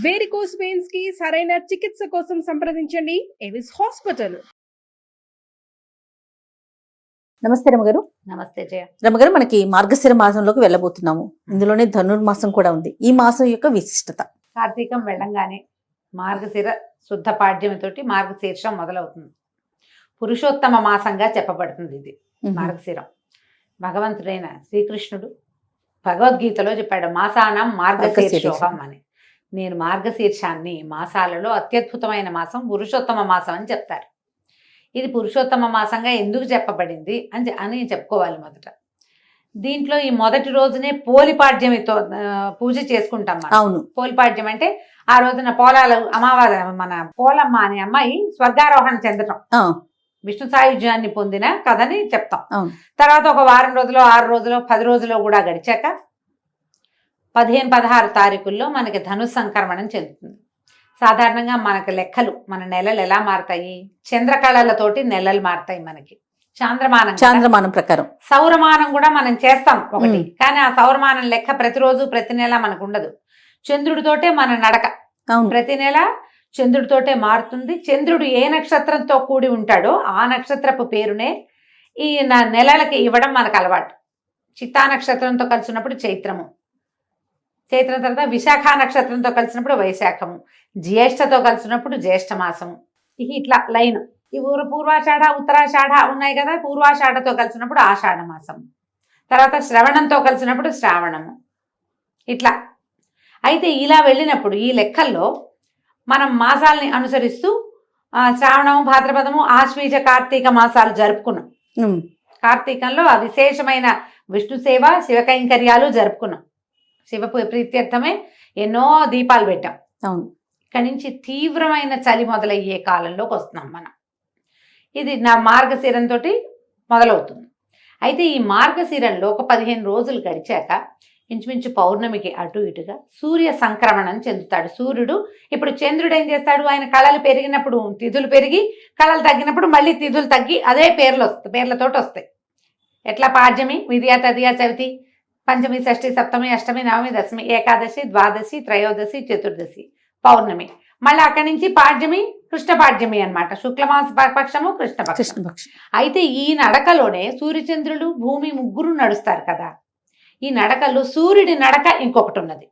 Varicose veins కి సరైన చికిత్స కోసం సంప్రదించండి ఎవిస్ హాస్పిటల్. నమస్తే రమగారు. నమస్తే జయ. రమగారు, మనకి మార్గశిర మాసంలోకి వెళ్ళబోతున్నాము. ఇందులోనే ధనుర్మాసం కూడా ఉంది. ఈ మాసం యొక్క విశిష్టత? కార్తీకం వెళ్ళంగానే మార్గశిర శుద్ధ పాడ్యమితోటి మార్గశీర్షం మొదలవుతుంది. పురుషోత్తమ మాసంగా చెప్పబడుతుంది ఇది మార్గశిరం. భగవంతుడైన శ్రీకృష్ణుడు భగవద్గీతలో చెప్పాడు, మాసానం మార్గశీర్షోహం అని. నేను మార్గశీర్షాన్ని మాసాలలో అత్యద్భుతమైన మాసం పురుషోత్తమ మాసం అని చెప్తారు. ఇది పురుషోత్తమ మాసంగా ఎందుకు చెప్పబడింది అని చెప్పుకోవాలి. మొదట దీంట్లో ఈ మొదటి రోజునే పోలిపాడ్యమితో పూజ చేసుకుంటాం మనం. అవును, పోలిపాడ్యం అంటే ఆ రోజున పోలాలు అమావాస్య, మన పోలమ్మ అనే అమ్మాయి స్వర్గారోహణ చెందటం, విష్ణు సాయుధ్యాన్ని పొందిన కథని చెప్తాం. తర్వాత ఒక వారం రోజులు, 6 రోజులు, 10 రోజులు కూడా గడిచాక 15-16 తారీఖుల్లో మనకి ధను సంక్రమణం చెందుతుంది. సాధారణంగా మనకు లెక్కలు, మన నెలలు ఎలా మారుతాయి? చంద్రకళలతోటి నెలలు మారుతాయి. మనకి చాంద్రమానం ప్రకారం సౌరమానం కూడా మనం చేస్తాం ఒకటి, కానీ ఆ సౌరమానం లెక్క ప్రతిరోజు ప్రతి నెల మనకు ఉండదు. చంద్రుడితోటే మన నడక ప్రతి నెల చంద్రుడితోటే మారుతుంది. చంద్రుడు ఏ నక్షత్రంతో కూడి ఉంటాడో ఆ నక్షత్రపు పేరునే ఈ నెలలకి ఇవ్వడం మనకు అలవాటు. చిత్తా నక్షత్రంతో కలిసినప్పుడు చైత్రము, చైత్రం తర్వాత విశాఖ నక్షత్రంతో కలిసినప్పుడు వైశాఖము, జ్యేష్ఠతో కలిసినప్పుడు జ్యేష్ఠ మాసము. ఇట్లా లైన్. ఈ పూర్వాషాఢ ఉత్తరాషాఢ ఉన్నాయి కదా, పూర్వాషాఢతో కలిసినప్పుడు ఆషాఢ మాసం, తర్వాత శ్రవణంతో కలిసినప్పుడు శ్రావణము, ఇట్లా. అయితే ఇలా వెళ్ళినప్పుడు ఈ లెక్కల్లో మనం మాసాలని అనుసరిస్తూ శ్రావణము, భాద్రపదము, ఆశ్వీజ, కార్తీక మాసాలు జరుపుకున్నాం. కార్తీకంలో ఆ విశేషమైన విష్ణు సేవ, శివ కైంకర్యాలు జరుపుకున్నాం. శివ ప్రీత్యర్థమే ఎన్నో దీపాలు పెట్టాం. అవును. ఇక్కడి నుంచి తీవ్రమైన చలి మొదలయ్యే కాలంలోకి వస్తున్నాం మనం. ఇది నా మార్గశిరంతో మొదలవుతుంది. అయితే ఈ మార్గశిరంలో ఒక 15 రోజులు గడిచాక ఇంచుమించు పౌర్ణమికి అటు ఇటుగా సూర్య సంక్రమణం చెందుతాడు. సూర్యుడు ఇప్పుడు చంద్రుడు ఏం చేస్తాడు? ఆయన కళలు పెరిగినప్పుడు తిథులు పెరిగి, కళలు తగ్గినప్పుడు మళ్ళీ తిథులు తగ్గి అదే పేర్లతోటి వస్తాయి. ఎట్లా? పాడ్యమి, విద్యా, తదియా, చవితి, పంచమి, షష్ఠి, సప్తమి, అష్టమి, నవమి, దశమి, ఏకాదశి, ద్వాదశి, త్రయోదశి, చతుర్దశి, పౌర్ణమి. మళ్ళీ అక్కడి నుంచి పాడ్యమి, కృష్ణపాడ్యమి అనమాట. శుక్లమాస పక్షము, కృష్ణపక్షం. అయితే ఈ నడకలోనే సూర్యచంద్రులు, భూమి ముగ్గురు నడుస్తారు కదా. ఈ నడకలో సూర్యుడి నడక ఇంకొకటి ఉన్నది.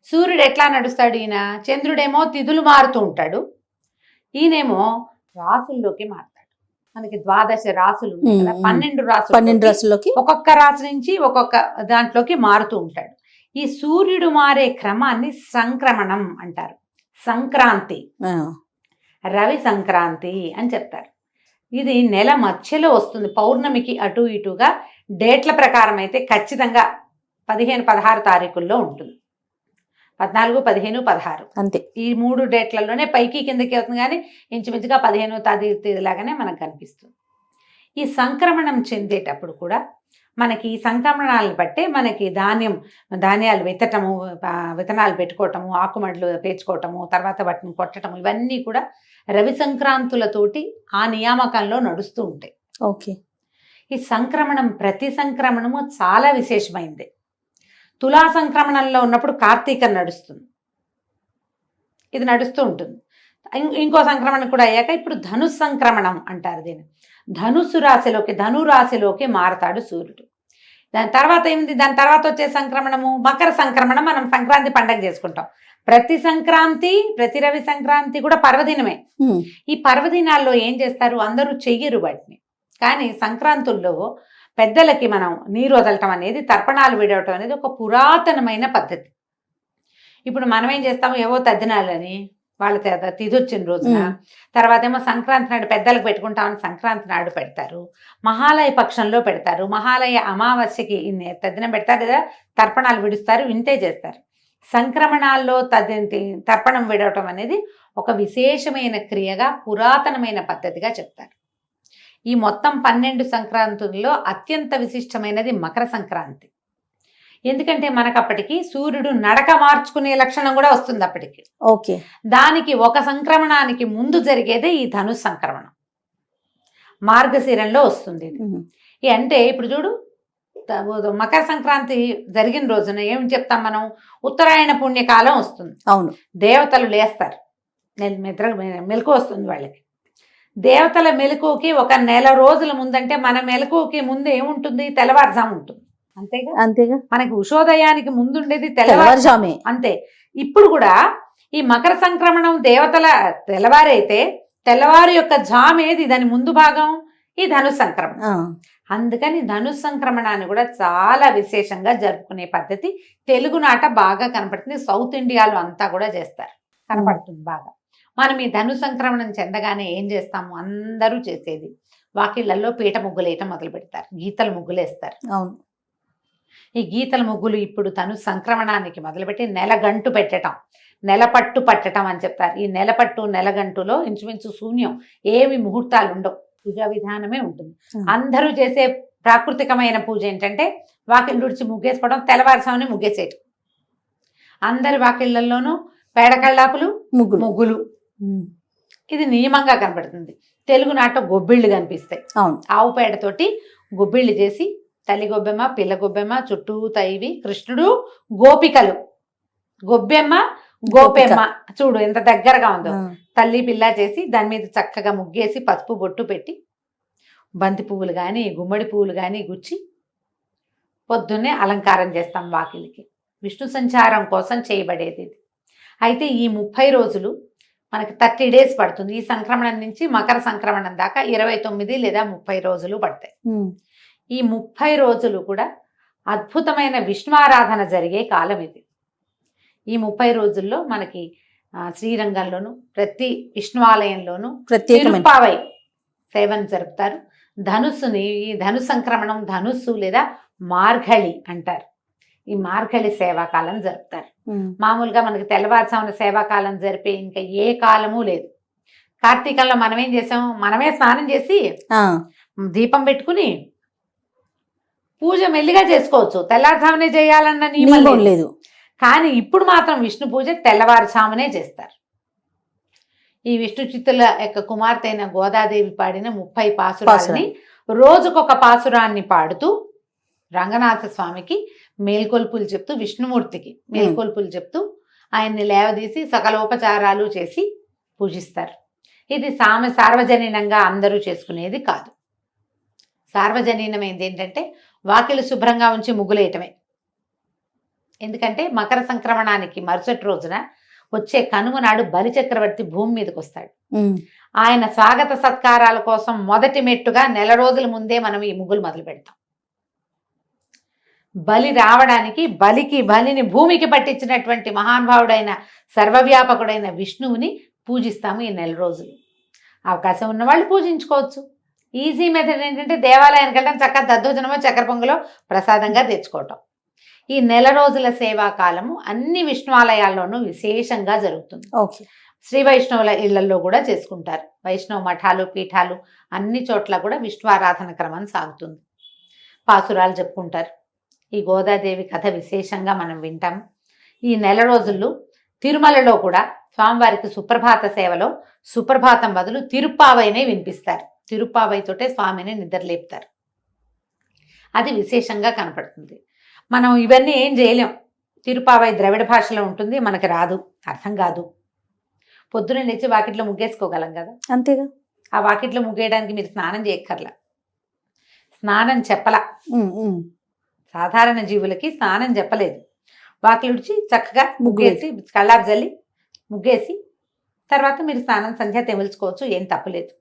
సూర్యుడు ఎట్లా నడుస్తాడు? ఈయన చంద్రుడేమో తిథులు మారుతూ ఉంటాడు, ఈయనేమో రాసుల్లోకి మారుతాడు. మనకి 12 రాసులు ఉన్నాయి కదా, 12 రాసుల్లోకి ఒక్కొక్క రాశి నుంచి ఒక్కొక్క దాంట్లోకి మారుతూ ఉంటాడు. ఈ సూర్యుడు మారే క్రమాన్ని సంక్రమణం అంటారు. సంక్రాంతి, రవి సంక్రాంతి అని చెప్తారు. ఇది నెల మధ్యలో వస్తుంది. పౌర్ణమికి అటు ఇటుగా డేట్ల ప్రకారం అయితే ఖచ్చితంగా 15-16 తారీఖుల్లో ఉంటుంది. 14, 15, 16 అంతే. ఈ 3 డేట్లలోనే పైకి కిందకి అవుతుంది, కానీ ఇంచుమించుగా 15వ తేదీలాగానే మనకు కనిపిస్తుంది. ఈ సంక్రమణం చెందేటప్పుడు కూడా మనకి ఈ సంక్రమణాలను బట్టే మనకి ధాన్యాలు విత్తనాలు పెట్టుకోవటము, ఆకుమడ్లు పేర్చుకోవటము, తర్వాత వాటిని కొట్టటము, ఇవన్నీ కూడా రవి సంక్రాంతులతోటి ఆ నియామకంలో నడుస్తూ ఉంటాయి. ఓకే. ఈ సంక్రమణం, ప్రతి సంక్రమణము చాలా విశేషమైంది. తులా సంక్రమణంలో ఉన్నప్పుడు కార్తీకం నడుస్తుంది, ఇది నడుస్తూ ఉంటుంది. ఇంకో సంక్రమణం కూడా అయ్యాక ఇప్పుడు ధను సంక్రమణం అంటారు దీన్ని. ధనురాశిలోకి మారతాడు సూర్యుడు. దాని తర్వాత ఏమిటి? దాని తర్వాత వచ్చే సంక్రమణము మకర సంక్రమణం. మనం సంక్రాంతి పండగ చేసుకుంటాం. ప్రతి సంక్రాంతి, ప్రతి రవి సంక్రాంతి కూడా పర్వదినమే. ఈ పర్వదినాల్లో ఏం చేస్తారు? అందరూ చెయ్యరు వాటిని, కానీ సంక్రాంతుల్లో పెద్దలకి మనం నీరు వదలటం అనేది, తర్పణాలు విడవటం అనేది ఒక పురాతనమైన పద్ధతి. ఇప్పుడు మనం ఏం చేస్తాము? ఏవో తద్దినాలని వాళ్ళ తిథి వచ్చిన రోజున, తర్వాత ఏమో సంక్రాంతి నాడు పెద్దలకు పెట్టుకుంటామని సంక్రాంతి నాడు పెడతారు, మహాలయ పక్షంలో పెడతారు, మహాలయ అమావాస్యకి తద్దినం పెడతారు కదా, తర్పణాలు విడుస్తారు, ఇంతే చేస్తారు. సంక్రమణాల్లో తర్పణం విడవటం అనేది ఒక విశేషమైన క్రియగా, పురాతనమైన పద్ధతిగా చెప్తారు. ఈ మొత్తం 12 సంక్రాంతుల్లో అత్యంత విశిష్టమైనది మకర సంక్రాంతి. ఎందుకంటే మనకు అప్పటికి సూర్యుడు నడక మార్చుకునే లక్షణం కూడా వస్తుంది అప్పటికి. ఓకే. దానికి ఒక సంక్రమణానికి ముందు జరిగేదే ఈ ధను సంక్రమణం, మార్గశిరంలో వస్తుంది. అంటే ఇప్పుడు చూడు, మకర సంక్రాంతి జరిగిన రోజున ఏం చెప్తాం మనం, ఉత్తరాయణ పుణ్యకాలం వస్తుంది. అవును. దేవతలు లేస్తారు, మెలకు వస్తుంది వాళ్ళకి. దేవతల మెలకుకి ఒక నెల రోజుల ముందంటే మన మెలకుకి ముందు ఏముంటుంది, తెల్లవారుజాము ఉంటుంది. అంతేగా, అంతేగా, మనకి ఉషోదయానికి ముందుండేది తెల్లవారుజామే. అంతే. ఇప్పుడు కూడా ఈ మకర సంక్రమణం దేవతల తెల్లవారైతే తెల్లవారు యొక్క జామేది, దాని ముందు భాగం ఈ ధను సంక్రమణం. అందుకని ధను సంక్రమణాన్ని కూడా చాలా విశేషంగా జరుపుకునే పద్ధతి తెలుగునాట బాగా కనపడుతుంది. సౌత్ ఇండియాలో అంతా కూడా చేస్తారు, కనపడుతుంది బాగా. మనం ఈ ధను సంక్రమణం చెందగానే ఏం చేస్తాము, అందరూ చేసేది వాకిళ్లలో పీట ముగ్గులు వేయటం మొదలు పెడతారు, గీతల ముగ్గులు వేస్తారు. అవును. ఈ గీతల ముగ్గులు ఇప్పుడు ధను సంక్రమణానికి మొదలుపెట్టి నెలగంటు పెట్టడం, నెలపట్టు పట్టడం అని చెప్తారు. ఈ నెలపట్టు నెలగంటులో ఇంచుమించు శూన్యం, ఏమి ముహూర్తాలు ఉండవు, పూజా విధానమే ఉంటుంది. అందరూ చేసే ప్రాకృతికమైన పూజ ఏంటంటే వాకిళ్ళు ఉడిచి ముగ్గేసుకోవడం, తెల్లవారుసామని ముగ్గేసేయటం. అందరి వాకిళ్లలోనూ పేడకళ్ళాపులు, ముగ్గులు. ఇది నియమంగా కనబడుతుంది. తెలుగునాట గొబ్బిళ్ళు కనిపిస్తాయి. ఆవు పేడతోటి గొబ్బిళ్ళు చేసి తల్లి గొబ్బెమ్మ, పిల్ల గొబ్బెమ్మ, చుట్టూ తైవి, కృష్ణుడు, గోపికలు, గొబ్బెమ్మ గోపెమ్మ, చూడు ఎంత దగ్గరగా ఉందో. తల్లి పిల్ల చేసి దాని మీద చక్కగా ముగ్గేసి పసుపు బొట్టు పెట్టి బంతి పువ్వులు కానీ గుమ్మడి పువ్వులు కానీ గుచ్చి పొద్దున్నే అలంకారం చేస్తాం వాకిలికి. విష్ణు సంచారం కోసం చేయబడేది ఇది. అయితే ఈ 30 రోజులు మనకి 30 days పడుతుంది. ఈ సంక్రమణం నుంచి మకర సంక్రమణం దాకా 29 లేదా 30 రోజులు పడతాయి. ఈ 30 రోజులు కూడా అద్భుతమైన విష్ణువారాధన జరిగే కాలం ఇది. ఈ 30 రోజుల్లో మనకి శ్రీరంగంలోను ప్రతి విష్ణువాలయంలోనూ తిరుప్పావై సేవను జరుపుతారు. ధనుస్సుని, ఈ ధను సంక్రమణం ధనుస్సు లేదా మార్గళి అంటారు. ఈ మార్గళి సేవాకాలం జరుపుతారు. మామూలుగా మనకి తెల్లవారుజామున సేవాకాలం జరిపే ఇంకా ఏ కాలము లేదు. కార్తీకంలో మనం ఏం చేసాం, మనమే స్నానం చేసి దీపం పెట్టుకుని పూజ మెల్లిగా చేసుకోవచ్చు, తెల్లారుజామునే చేయాలన్న నియమం లేదు. కానీ ఇప్పుడు మాత్రం విష్ణు పూజ తెల్లవారుజామునే చేస్తారు. ఈ విష్ణు చిత్తుల యొక్క కుమార్తె అయిన గోదాదేవి పాడిన 30 పాసురాలని రోజుకొక పాసురాన్ని పాడుతూ రంగనాథ స్వామికి మేల్కొల్పులు చెప్తూ, విష్ణుమూర్తికి మేల్కొల్పులు చెప్తూ ఆయన్ని లేవదీసి సకలోపచారాలు చేసి పూజిస్తారు. ఇది సార్వజనీనంగా అందరూ చేసుకునేది కాదు. సార్వజనీనమైంది ఏంటంటే వాకిలు శుభ్రంగా ఉంచి ముగ్గులేయటమే. ఎందుకంటే మకర సంక్రమణానికి మరుసటి రోజున వచ్చే కనుమ నాడు బలి చక్రవర్తి భూమి మీదకి వస్తాడు. ఆయన స్వాగత సత్కారాల కోసం మొదటి మెట్టుగా నెల రోజుల ముందే మనం ఈ ముగ్గులు మొదలు పెడతాం. బలి రావడానికి బలిని భూమికి పట్టించినటువంటి మహానుభావుడైన సర్వవ్యాపకుడైన విష్ణువుని పూజిస్తాము ఈ నెల రోజులు. అవకాశం ఉన్న వాళ్ళు పూజించుకోవచ్చు. ఈజీ మెథడ్ ఏంటంటే దేవాలయానికి వెళ్ళడం, చక్కగా దద్దోజనమో చక్కెర పొంగలో ప్రసాదంగా తెచ్చుకోవటం. ఈ నెల రోజుల సేవా కాలము అన్ని విష్ణువాలయాల్లోనూ విశేషంగా జరుగుతుంది. శ్రీ వైష్ణవుల ఇళ్లలో కూడా చేసుకుంటారు. వైష్ణవ మఠాలు, పీఠాలు అన్ని చోట్ల కూడా విష్ణు ఆరాధన క్రమం సాగుతుంది. పాసురాలు చెప్పుకుంటారు. ఈ గోదాదేవి కథ విశేషంగా మనం వింటాం. ఈ నెల రోజుల్లో తిరుమలలో కూడా స్వామివారికి సుప్రభాత సేవలో సుప్రభాతం బదులు తిరుప్పావైనే వినిపిస్తారు. తిరుప్పావైతోటే స్వామిని నిద్రలేపుతారు. అది విశేషంగా కనపడుతుంది. మనం ఇవన్నీ ఏం చేయలేం. తిరుప్పావై ద్రవిడ భాషలో ఉంటుంది, మనకి రాదు, అర్థం కాదు. పొద్దున లేచి వాకిట్లో ముగ్గేసుకోగలం కదా, అంతేగా. ఆ వాకిట్లో ముగ్గేయడానికి మీరు స్నానం చేయక్కర్లా, స్నానం చెప్పలా. సాధారణ జీవులకి స్నానం చెప్పలేదు. వాకిలుడిచి చక్కగా ముగ్గేసి కళ్ళాపు జల్లి ముగ్గేసి తర్వాత మీరు స్నానం సంధ్య తెమిల్చుకోవచ్చు, ఏం తప్పలేదు.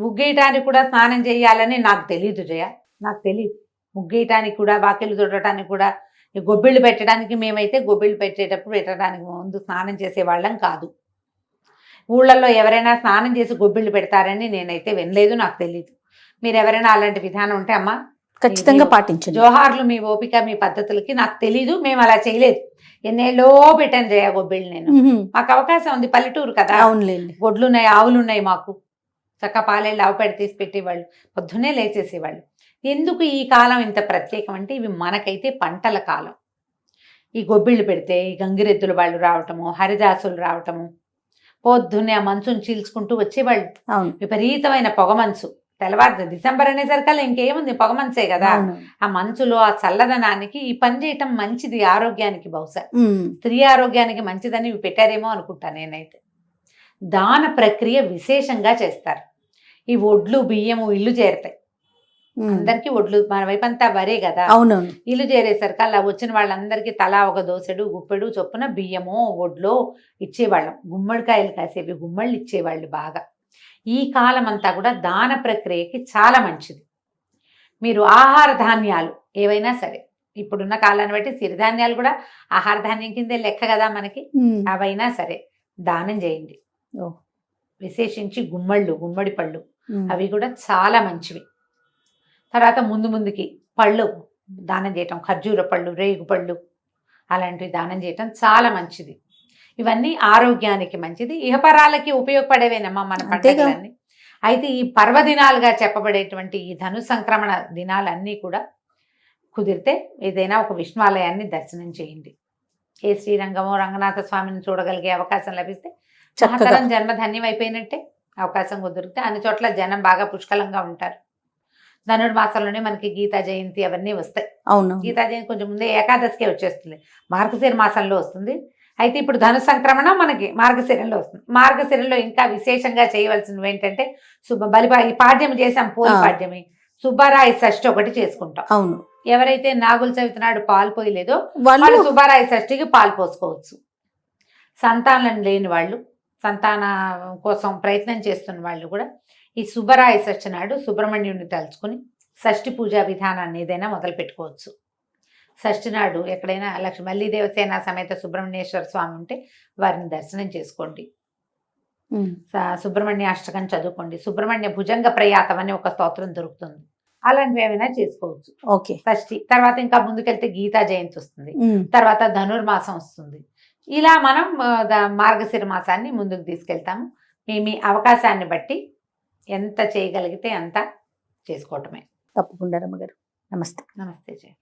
ముగ్గేయటానికి కూడా స్నానం చేయాలని నాకు తెలియదు జయ, నాకు తెలియదు. ముగ్గేయటానికి కూడా, వాకిళ్ళు తుడటానికి కూడా, గొబ్బిళ్ళు పెట్టడానికి మేమైతే గొబ్బిళ్ళు పెట్టడానికి ముందు స్నానం చేసేవాళ్ళం కాదు. ఊళ్ళల్లో ఎవరైనా స్నానం చేసి గొబ్బిళ్ళు పెడతారని నేనైతే వినలేదు, నాకు తెలియదు. మీరు ఎవరైనా అలాంటి విధానం ఉంటే అమ్మా ఖచ్చితంగా పాటించండి. జోహార్లు మీ ఓపిక, మీ పద్ధతులకి. నాకు తెలీదు, మేము అలా చేయలేదు. ఎన్నేళ్ళో పెట్టాను జయ గొబ్బిళ్ళు నేను. మాకు అవకాశం ఉంది, పల్లెటూరు కదా, గొడ్లు ఉన్నాయి, ఆవులు ఉన్నాయి మాకు. చక్క పాలేళ్ళు ఆవు పెడ తీసి పెట్టేవాళ్ళు, పొద్దున్నే లేచేసేవాళ్ళు. ఎందుకు ఈ కాలం ఇంత ప్రత్యేకం అంటే ఇవి మనకైతే పంటల కాలం. ఈ గొబ్బిళ్ళు పెడితే ఈ గంగిరెద్దుల వాళ్ళు రావటము, హరిదాసులు రావటము, పొద్దున్నే ఆ మంచుని చీల్చుకుంటూ వచ్చేవాళ్ళు. విపరీతమైన పొగ మంచు, తెల్లవారు డిసెంబర్ అనేసరికల్లా ఇంకేముంది, పొగ మంచే కదా. అవును. ఆ మంచులో ఆ చల్లదనానికి ఈ పని చేయటం మంచిది ఆరోగ్యానికి. బహుశా స్త్రీ ఆరోగ్యానికి మంచిదని ఇవి పెట్టారేమో అనుకుంటా నేనైతే. దాన ప్రక్రియ విశేషంగా చేస్తారు. ఈ ఒడ్లు బియ్యము ఇల్లు చేరుతాయి. అందరికీ ఒడ్లు, మన వైపు అంతా వరే కదా. అవునవును. ఇల్లు చేరేసరికి అలా వచ్చిన వాళ్ళందరికీ తలా ఒక దోసెడు గుప్పెడు చొప్పున బియ్యమో ఒడ్లో ఇచ్చేవాళ్ళం. గుమ్మడికాయలు కాసేవి గుమ్మళ్ళు ఇచ్చేవాళ్ళు బాగా. ఈ కాలం అంతా కూడా దాన ప్రక్రియకి చాలా మంచిది. మీరు ఆహార ధాన్యాలు ఏవైనా సరే, ఇప్పుడున్న కాలాన్ని బట్టి సిరిధాన్యాలు కూడా ఆహార ధాన్యం కిందే లెక్క కదా మనకి. అవైనా సరే దానం చేయండి. ఓ. విశేషించి గుమ్మడి పళ్ళు అవి కూడా చాలా మంచివి. తర్వాత ముందుకి పళ్ళు దానం చేయటం, ఖర్జూర పళ్ళు, రేగు పళ్ళు అలాంటివి దానం చేయటం చాలా మంచిది. ఇవన్నీ ఆరోగ్యానికి మంచిది, ఇహపరాలకి ఉపయోగపడేవేనమ్మా మన పండుగలన్నీ. అయితే ఈ పర్వదినాలుగా చెప్పబడేటువంటి ఈ ధను సంక్రమణ దినాలన్నీ కూడా కుదిరితే ఏదైనా ఒక విష్ణువాలయాన్ని దర్శనం చేయండి. ఏ శ్రీరంగమో రంగనాథ స్వామిని చూడగలిగే అవకాశం లభిస్తే మహాతరం జన్మ ధన్యం అయిపోయినట్టే. అవకాశం కుదిరితే అన్ని చోట్ల జనం బాగా పుష్కలంగా ఉంటారు. ధనుడు మాసంలోనే మనకి గీతా జయంతి అవన్నీ వస్తాయి. అవును. గీతా జయంతి కొంచెం ముందే ఏకాదశికే వచ్చేస్తుంది, మార్గశిర మాసంలో వస్తుంది. అయితే ఇప్పుడు ధను సంక్రమణ మనకి మార్గశిరంలో వస్తుంది. మార్గశిరంలో ఇంకా విశేషంగా చేయవలసినవి ఏంటంటే ఈ పాడ్యం చేసాం, పోలి పాడ్యమి, సుబ్బారాయి షష్ఠి ఒకటి చేసుకుంటాం. అవును. ఎవరైతే నాగుల చవితి నాడు పాలు పోయలేదో వాళ్ళు సుబ్బారాయి షష్ఠికి పాలు పోసుకోవచ్చు. సంతానం లేని వాళ్ళు, సంతాన కోసం ప్రయత్నం చేస్తున్న వాళ్ళు కూడా ఈ సుబ్బరాయ షష్ఠి నాడు సుబ్రహ్మణ్యుడిని తలుచుకుని షష్ఠి పూజా విధానాన్ని ఏదైనా మొదలు పెట్టుకోవచ్చు. షష్ఠి నాడు ఎక్కడైనా మల్లి దేవసేన సమేత సుబ్రహ్మణ్యేశ్వర స్వామి ఉంటే వారిని దర్శనం చేసుకోండి. సుబ్రహ్మణ్య అష్టకం చదువుకోండి. సుబ్రహ్మణ్య భుజంగ ప్రయాతం అని ఒక స్తోత్రం దొరుకుతుంది, అలాంటివి ఏమైనా చేసుకోవచ్చు. ఓకే. షష్ఠి తర్వాత ఇంకా ముందుకెళ్తే గీతా జయంతి వస్తుంది, తర్వాత ధనుర్మాసం వస్తుంది. ఇలా మనం మార్గశిర మాసాన్ని ముందుకు తీసుకెళ్తాము. మీ అవకాశాన్ని బట్టి ఎంత చేయగలిగితే అంత చేసుకోవటమే. తప్పకుండా రమ్మగారు. నమస్తే. నమస్తే జయ.